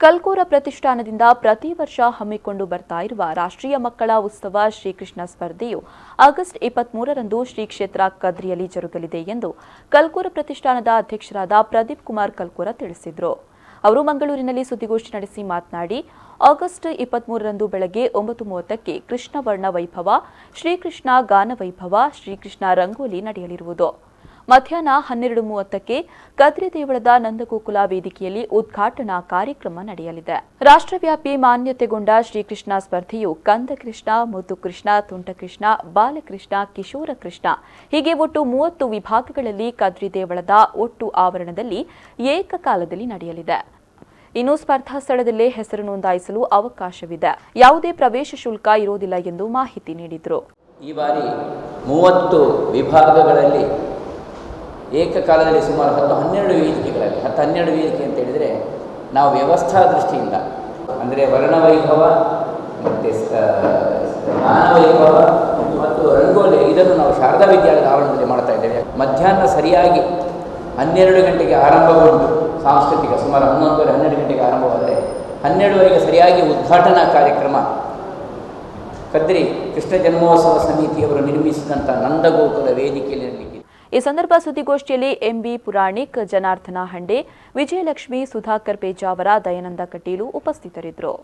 ಕಲ್ಕೂರ ಪ್ರತಿಷ್ಠಾನದಿಂದ ಪ್ರತಿ ವರ್ಷ ಹಮ್ಮಿಕೊಂಡು ಬರ್ತಾ ಇರುವ ರಾಷ್ಟ್ರೀಯ ಮಕ್ಕಳ ಉತ್ಸವ ಶ್ರೀಕೃಷ್ಣ ಸ್ಪರ್ಧೆಯು ಆಗಸ್ಟ್ 23ರಂದು ಶ್ರೀ ಕ್ಷೇತ್ರ ಕದ್ರಿಯಲ್ಲಿ ಜರುಗಲಿದೆ ಎಂದು ಕಲ್ಕೂರ ಪ್ರತಿಷ್ಠಾನದ ಅಧ್ಯಕ್ಷರಾದ ಪ್ರದೀಪ್ ಕುಮಾರ್ ಕಲ್ಕೂರ ತಿಳಿಸಿದರು. ಅವರು ಮಂಗಳೂರಿನಲ್ಲಿ ಸುದ್ದಿಗೋಷ್ಠಿ ನಡೆಸಿ ಮಾತನಾಡಿ, ಆಗಸ್ಟ್ 23ರಂದು ಬೆಳಗ್ಗೆ 9:30ಕ್ಕೆ ಕೃಷ್ಣ ವರ್ಣ ವೈಭವ, ಶ್ರೀಕೃಷ್ಣ ಗಾನ ವೈಭವ, ಶ್ರೀಕೃಷ್ಣ ರಂಗೋಲಿ ನಡೆಯಲಿರುವುದು. ಮಧ್ಯಾಹ್ನ 12:30ಕ್ಕೆ ಕದ್ರಿ ದೇವಳದ ನಂದಗೋಕುಲ ವೇದಿಕೆಯಲ್ಲಿ ಉದ್ಘಾಟನಾ ಕಾರ್ಯಕ್ರಮ ನಡೆಯಲಿದೆ. ರಾಷ್ಟ್ರವ್ಯಾಪಿ ಮಾನ್ಯತೆಗೊಂಡ ಶ್ರೀಕೃಷ್ಣ ಸ್ಪರ್ಧೆಯು ಕಂದಕೃಷ್ಣ, ಮುದ್ದುಕೃಷ್ಣ, ತುಂಟಕೃಷ್ಣ, ಬಾಲಕೃಷ್ಣ, ಕಿಶೋರ ಕೃಷ್ಣ ಹೀಗೆ ಒಟ್ಟು 30 ವಿಭಾಗಗಳಲ್ಲಿ ಕದ್ರಿ ದೇವಳದ ಒಟ್ಟು ಆವರಣದಲ್ಲಿ ಏಕಕಾಲದಲ್ಲಿ ನಡೆಯಲಿದೆ. ಇನ್ನು ಸ್ಪರ್ಧಾ ಸ್ಥಳದಲ್ಲೇ ಹೆಸರು ನೋಂದಾಯಿಸಲು ಅವಕಾಶವಿದೆ. ಯಾವುದೇ ಪ್ರವೇಶ ಶುಲ್ಕ ಇರೋದಿಲ್ಲ ಎಂದು ಮಾಹಿತಿ ನೀಡಿದರು. ಈ ಬಾರಿ 30 ವಿಭಾಗಗಳಲ್ಲಿ ಏಕಕಾಲದಲ್ಲಿ ಸುಮಾರು 10-12 ವೇದಿಕೆಗಳಲ್ಲಿ 10-12 ವೇದಿಕೆ ಅಂತ ಹೇಳಿದರೆ ನಾವು ವ್ಯವಸ್ಥಾ ದೃಷ್ಟಿಯಿಂದ ಅಂದರೆ ವರ್ಣವೈಭವ ಮತ್ತು ಗಾನವೈಭವ ಮತ್ತು ರಂಗೋಲಿ ಇದನ್ನು ನಾವು ಶಾರದಾ ವಿದ್ಯಾಲಯದ ಆವರಣದಲ್ಲಿ ಮಾಡ್ತಾ ಇದ್ದೇವೆ. ಮಧ್ಯಾಹ್ನ ಸರಿಯಾಗಿ 12 ಗಂಟೆಗೆ ಆರಂಭಗೊಂಡು ಸಾಂಸ್ಕೃತಿಕ ಸುಮಾರು 11:30-12 ಗಂಟೆಗೆ ಆರಂಭವಾದರೆ 12:30ಗೆ ಸರಿಯಾಗಿ ಉದ್ಘಾಟನಾ ಕಾರ್ಯಕ್ರಮ ಕದ್ರಿ ಕೃಷ್ಣ ಜನ್ಮೋತ್ಸವ ಸಮಿತಿಯವರು ನಿರ್ಮಿಸಿದಂಥ ನಂದಗೋಕುಲ ವೇದಿಕೆಯಲ್ಲಿ ನಡೆಯಲಿದೆ. ಈ ಸಂದರ್ಭ ಸುದ್ದಿಗೋಷ್ಠಿಯಲ್ಲಿ ಎಂಬಿ ಪುರಾಣಿಕ್, ಜನಾರ್ದನ ಹಂಡೆ, ವಿಜಯಲಕ್ಷ್ಮಿ, ಸುಧಾಕರ್ ಪೇಜಾವರ, ದಯಾನಂದ ಕಟೀಲು ಉಪಸ್ಥಿತರಿದ್ದರು.